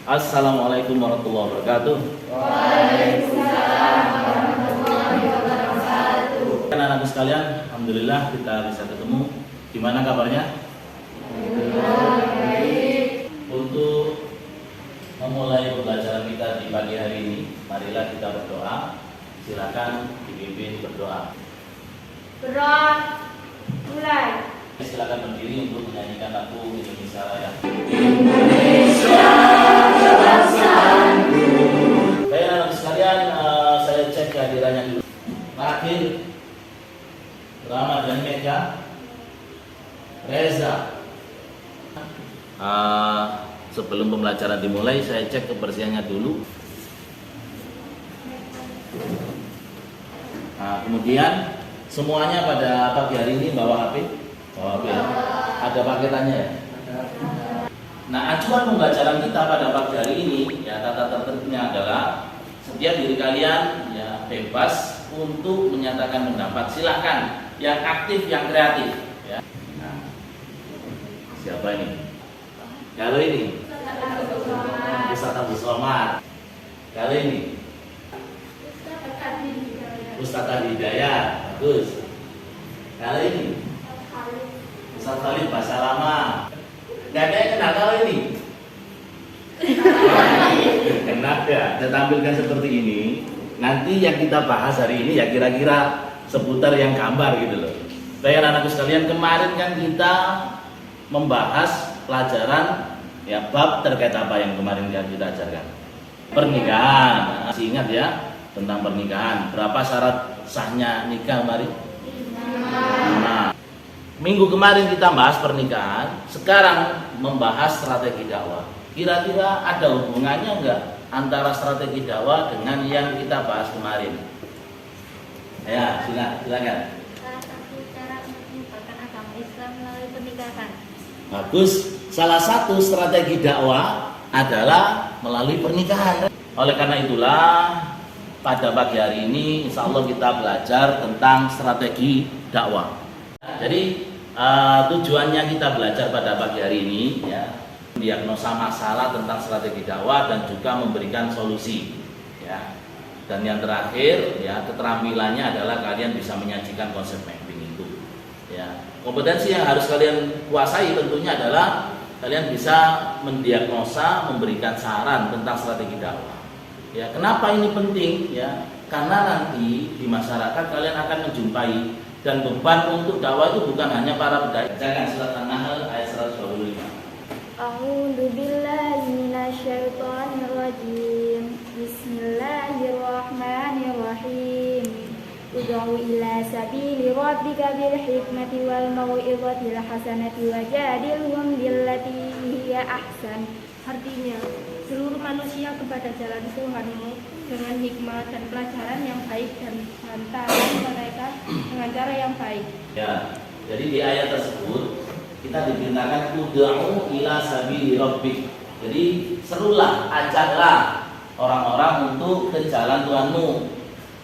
Assalamualaikum warahmatullahi wabarakatuh. Waalaikumsalam warahmatullahi wabarakatuh. Anak-anak sekalian, alhamdulillah kita bisa ketemu. Gimana kabarnya? Baik. Untuk memulai pembelajaran kita di pagi hari ini, marilah kita berdoa. Silakan dipimpin berdoa. Berdoa. Mulai. Silakan berdiri untuk menyanyikan lagu Indonesia Raya. Baik anak sekalian, saya cek kehadirannya dulu. Terakhir, Ramadan Mega, Reza. Sebelum pembelajaran dimulai, saya cek kebersihannya dulu. Kemudian semuanya pada pagi hari ini bawa HP, ya. Ada paketannya ya. Nah, acuan pembelajaran kita pada pagi hari ini, ya tata tertibnya adalah setiap diri kalian ya bebas untuk menyatakan pendapat. Silahkan, yang aktif, yang kreatif. Ya. Nah, siapa ini? Kalau ini, Ustaz Abu Somad. Kalau ini, Ustaz Adi Hidayat. Bagus. Kalau ini, Ustaz Khalid bahasa lama. Gak ada yang kenal kalau ini. Enak ya, saya tampilkan seperti ini. Nanti yang kita bahas hari ini ya kira-kira seputar yang gambar gitu loh. Baik anak-anakku sekalian, kemarin kan kita membahas pelajaran ya bab terkait apa yang kemarin kita ajarkan? Pernikahan. Masih ingat ya tentang pernikahan? Berapa syarat sahnya nikah kemarin? Nah, minggu kemarin kita bahas pernikahan, sekarang membahas strategi dakwah. Kira-kira ada hubungannya enggak antara strategi dakwah dengan yang kita bahas kemarin? Ya, silakan. Salah satu cara menyebarkan agama Islam melalui pernikahan. Bagus. Salah satu strategi dakwah adalah melalui pernikahan. Oleh karena itulah pada pagi hari ini insya Allah kita belajar tentang strategi dakwah. Jadi tujuannya kita belajar pada pagi hari ini ya, diagnosa masalah tentang strategi dakwah dan juga memberikan solusi ya. Dan yang terakhir ya, keterampilannya adalah kalian bisa menyajikan konsep mapping itu ya. Kompetensi yang harus kalian kuasai tentunya adalah kalian bisa mendiagnosa, memberikan saran tentang strategi dakwah ya. Kenapa ini penting ya? Karena nanti di masyarakat kalian akan menjumpai, dan beban untuk dakwah itu bukan hanya para pedai. Bacakan surat An-Nahl ayat 125. A'udzu billahi minasyaitonir rajim. Bismillahirrahmanirrahim. Ud'u ila sabili rabbika bil hikmati wal mau'izatil hasanati wajadilhum billati hiya ahsan. Artinya, seluruh manusia kepada jalan Tuhanmu dengan hikmah dan pelajaran yang baik, dan bantahan mereka dengan cara yang baik. Ya, jadi di ayat tersebut kita diperintahkan ud'u ila sabili rabbik. Jadi serulah, ajaklah orang-orang untuk ke jalan Tuhanmu.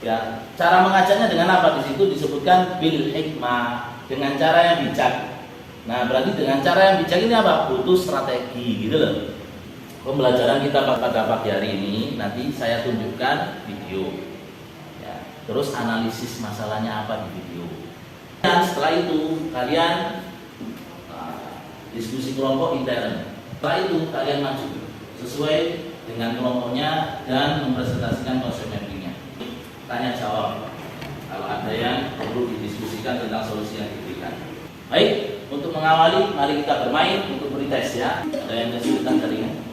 Ya, cara mengajaknya dengan apa? Di situ disebutkan bil hikmah, dengan cara yang bijak. Nah, berarti dengan cara yang bijak ini apa? Butuh strategi gitu loh. Pembelajaran kita pada pagi hari ini nanti saya tunjukkan video ya, terus analisis masalahnya apa di video, dan setelah itu kalian diskusi kelompok intern. Setelah itu kalian maju sesuai dengan kelompoknya dan mempresentasikan konsep mappingnya. Tanya jawab kalau ada yang perlu didiskusikan tentang solusi yang diberikan. Baik, untuk mengawali mari kita bermain untuk pretest ya. Ada yang kesulitan jaringan?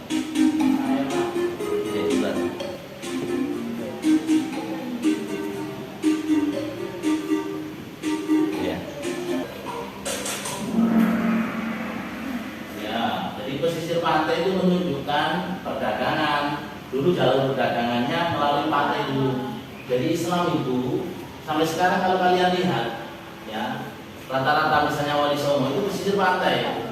Pesisir pantai itu menunjukkan perdagangan. Dulu jalur perdagangannya melalui pantai dulu. Jadi Islam itu sampai sekarang kalau kalian lihat ya, rata-rata misalnya Wali Songo itu pesisir pantai.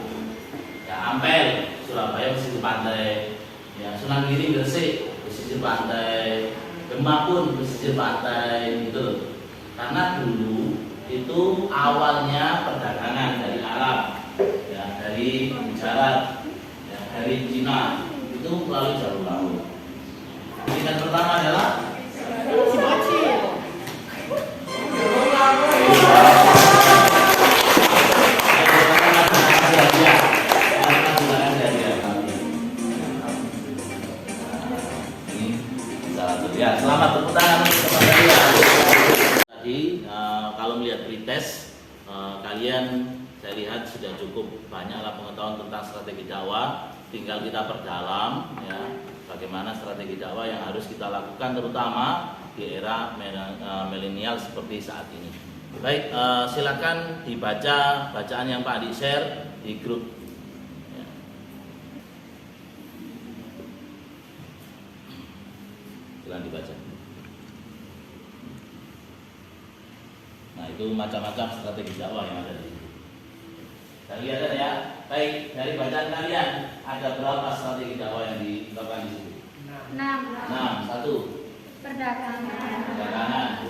Ya, Ampel, Surabaya pesisir pantai. Ya, Sunan Giri, Gresik pesisir pantai. Demak pun pesisir pantai gitu. Karena dulu itu awalnya perdagangan dari Arab, ya, dari Gujarat, ya, dari Cina, itu itu melalui jalur laut. Peringkat pertama adalah ya, selamat tepuk tangan untuk teman kalian. Tadi kalau melihat pretest kalian saya lihat sudah cukup banyaklah pengetahuan tentang strategi dakwah. Tinggal kita perdalam ya, bagaimana strategi dakwah yang harus kita lakukan terutama di era milenial seperti saat ini. Baik, silakan dibaca bacaan yang Pak Adi share di grup. Ya. Silakan dibaca. Nah, itu macam-macam strategi dakwah yang ada di situ. Kita lihat ya. Baik, dari bacaan kalian ada berapa strategi dakwah yang dilakukan di situ? 6. 1. Perdagangan. 2.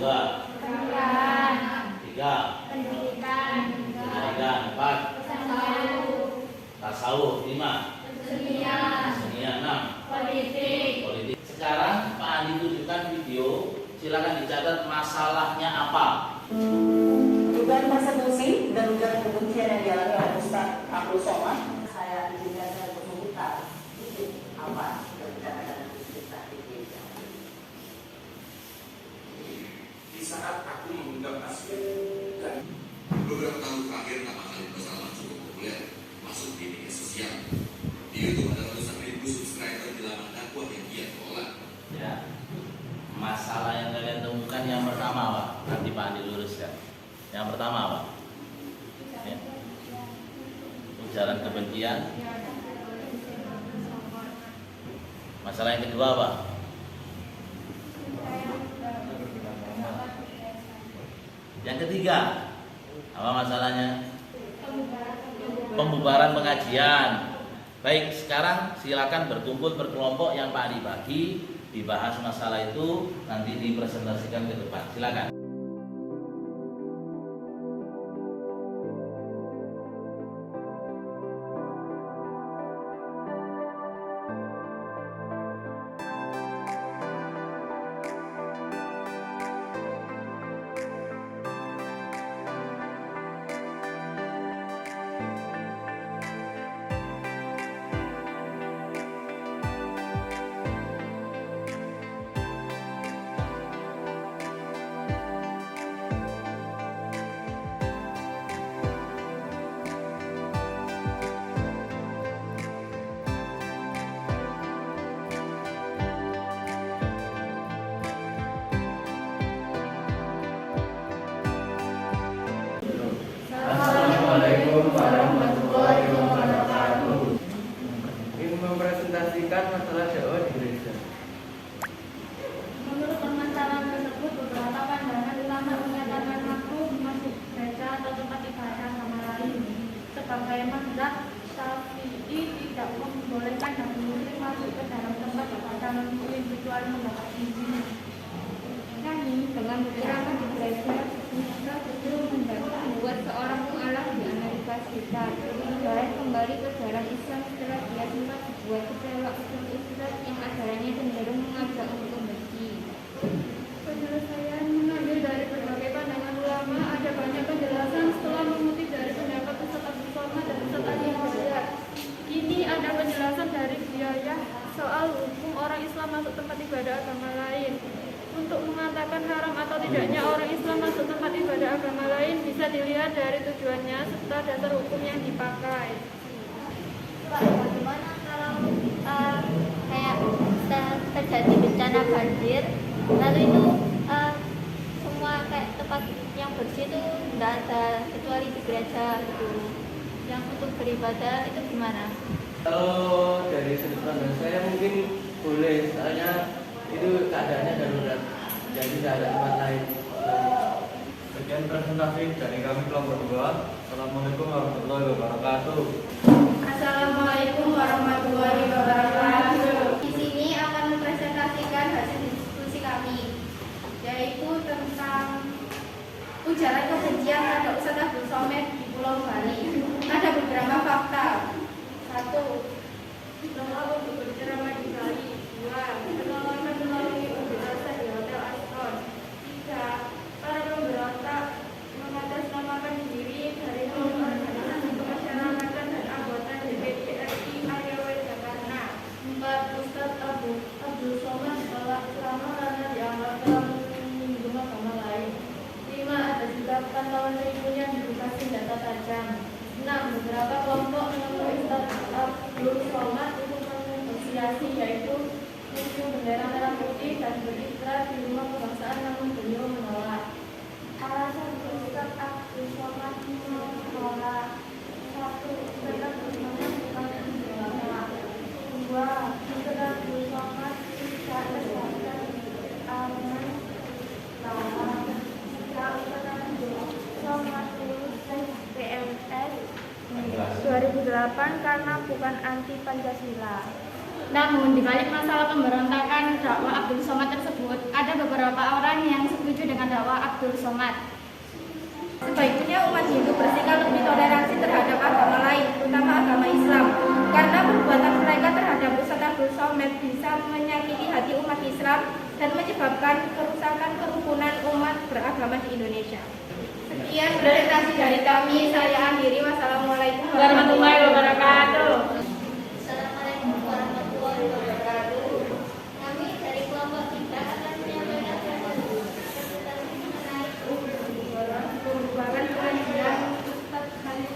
Pernikahan. 3. Pendidikan. 4. Tasawuf. 5. Kesenian. 6. Politik. Sekarang Pak Andi tunjukkan video. Silakan dicatat masalahnya apa. Dugaan persekusi dan dugaan kebencian yang dialami oleh Ustaz Abdul Somad. Saya izinkan saya untuk memutar apa kebijakan kita ini. Di saat aku mengundang aspek dan beberapa tahun terakhir nama Khalid Basalamah cukup populer masuk di media sosial. Di YouTube ada ratusan ribu subscriber di laman dakwah yang dia kelola. Ya. Masalah yang kalian temukan yang pertama Pak, nanti Pak Andi luruskan. Yang pertama apa? Ya. Ujaran kebencian. Masalah yang kedua apa? Yang ketiga apa masalahnya? Pembubaran pengajian. Baik, sekarang silakan berkumpul berkelompok yang Pak Adi bagi, dibahas masalah itu, nanti dipresentasikan ke depan. Silakan. Assalamualaikum warahmatullahi wabarakatuh. Ingin mempresentasikan masalah dakwah di gereja. Menurut permasalahan tersebut, beberapa pandangan ulama menyatakan makruh masuk gereja atau tempat ibadah agama lain. Sebagai mazhab Syafi'i tidak membolehkan nabi muslim masuk ke dalam tempat ibadah non-muslim kecuali mendapat izin. Kami dengan berceramah di gereja bisa justru membuat seorang mu'alaf di Amerika Serikat balik kembali ke jalan Islam setelah dia sempat dibuat kecewa usul Islam yang ajarannya cenderung mengajak untuk membenci. Penyelesaian mengambil dari berbagai pandangan ulama, ada banyak penjelasan setelah mengutip dari pendapat Ustaz Abdul Somad dan Ustaz Ali Hidayat. Kini ada penjelasan dari Biayah soal hukum orang Islam masuk tempat ibadah agama lain. Untuk mengatakan haram atau tidaknya orang Islam masuk tempat ibadah agama lain bisa dilihat dari tujuannya serta dasar hukum yang dipakai. Pak, bagaimana kalau kayak terjadi bencana banjir, lalu itu semua kayak tempat yang bersih itu tidak ada kecuali di gereja gitu. Yang untuk beribadah itu gimana? Kalau dari sudut pandang saya mungkin boleh, soalnya itu keadaannya darurat, jadi tidak ada tempat lain. Sekian presentasi dari kami kelompok 2. Assalamualaikum warahmatullahi wabarakatuh. Assalamualaikum warahmatullahi wabarakatuh. Di sini akan mempresentasikan hasil diskusi kami, yaitu tentang ujaran kebencian terhadap Ustaz Abdul Somad di Pulau Bali. Ada beberapa fakta. 1. Doa untuk berceramah proklamasi, yaitu mencium bendera merah putih dan beristirahat di rumah kebangsaan, namun beliau menolak. Alasan Ustaz Abdul Somad menolak: 1. Ustaz Abdul Somad bukan ulama. 2. Ustaz Abdul Somad tidak terdaftar aman bahwa jika Ustaz Abdul Somad lulus PNS 2008 karena bukan anti Pancasila. Namun, di balik masalah pemberontakan dakwah Abdul Somad tersebut, ada beberapa orang yang setuju dengan dakwah Abdul Somad. Sebaiknya umat Hindu bersikap lebih toleransi terhadap agama lain, terutama agama Islam, karena perbuatan mereka terhadap Ustaz Abdul Somad bisa menyakiti hati umat Islam dan menyebabkan kerusakan kerukunan umat beragama di Indonesia. Sekian presentasi dari kami, saya akhiri. Wassalamualaikum warahmatullahi wabarakatuh. Assalamualaikum warahmatullahi wabarakatuh. Kami dari kelompok 3 akan menyampaikan presentasi mengenai Perubahan pengajian Ustaz Khalid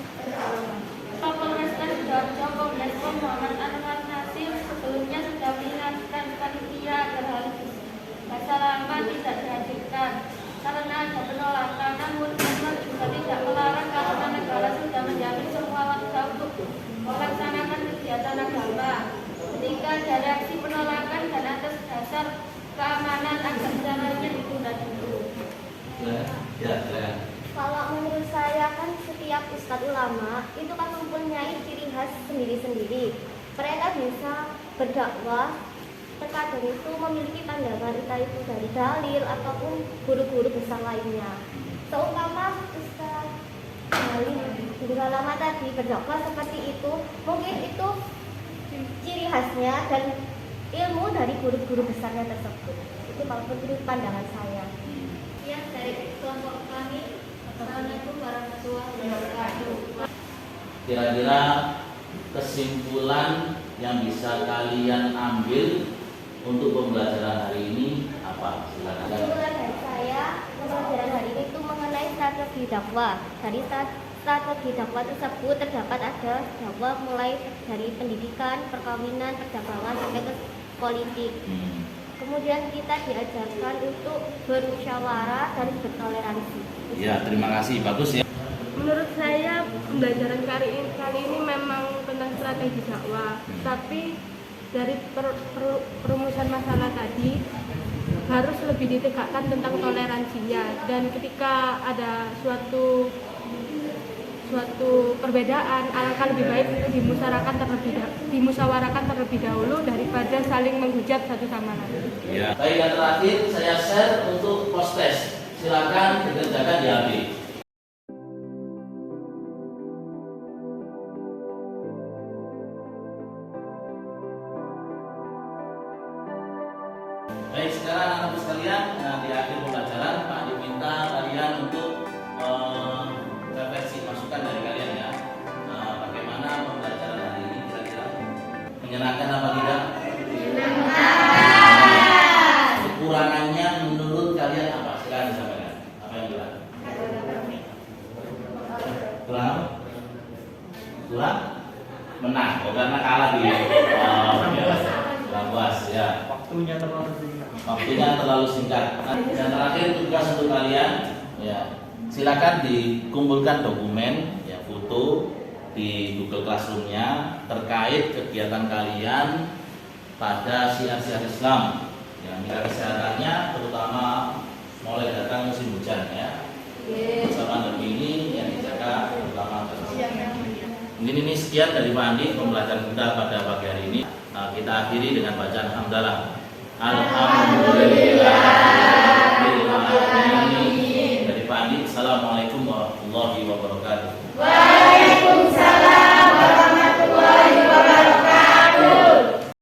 Polrestabes Sidoarjo Komjen Pol Muhammad Anwar Nasir sebelumnya sudah mengingatkan panitia agar hal bahasa lama tidak dihadirkan karena ada penolakan. Namun Anwar juga tidak melarang karena negara sudah menjamin semua warga untuk melaksanakan kegiatan agama. Ketika ada reaksi penolakan dan atas dasar keamanan agar caranya ditunda dulu. Kalau menurut saya kan setiap ustadz ulama itu kan mempunyai ciri khas sendiri-sendiri. Mereka bisa berdakwah, terkadang itu memiliki pandangan entah itu dari dalil ataupun guru-guru besar lainnya. Seumpama Ustadz guru ulama tadi berdakwah seperti itu, mungkin itu ciri khasnya dan ilmu dari guru-guru besarnya tersebut. Itu kalau menurut pandangan saya. Ya, dari kelompok kami. Assalamualaikum warahmatullahi wabarakatuh. Kira-kira kesimpulan yang bisa kalian ambil untuk pembelajaran hari ini apa? Silakan. Kesimpulan dari saya, pembelajaran hari ini itu mengenai strategi dakwah. Dari strategi dakwah tersebut terdapat ada dakwah mulai dari pendidikan, perkawinan, perdagangan sampai ke politik. Kemudian kita diajarkan untuk bermusyawarah dan bertoleransi. Ya, terima kasih. Bagus ya. Menurut saya pembelajaran kali ini memang tentang strategi dakwah, tapi dari perumusan masalah tadi harus lebih ditegakkan tentang toleransinya, dan ketika ada suatu perbedaan, alangkah lebih baik itu dimusyawarahkan terlebih dahulu daripada saling menghujat satu sama lain. Ya. Baik, yang terakhir saya share untuk post test. Silakan dikerjakan di HP. Baik, sekarang anak-anak sekalian, di akhir pembelajaran Pak diminta kalian untuk refleksi masukan dari kalian ya. Bagaimana pembelajaran hari ini kira-kira? Menyenangkan apa tidak? Kekurangannya menurut kalian apa? Silakan disampaikan. Apa yang kurang? Kurang? Menang. Oh, karena kalah di kurang puas ya. Waktunya terlalu singkat. Waktunya terlalu singkat. Dan terakhir tugas untuk kalian ya, silakan dikumpulkan dokumen ya, foto di Google Classroom-nya terkait kegiatan kalian pada siar-siar Islam. Ya, menjaga kesehatannya terutama mulai datang musim hujan ya. Masa pandemi ini yang dijaga terutama mungkin ini sekian dari Pak Andi pembelajaran kita pada pagi hari ini. Kita akhiri dengan bacaan hamdalah. Alhamdulillah.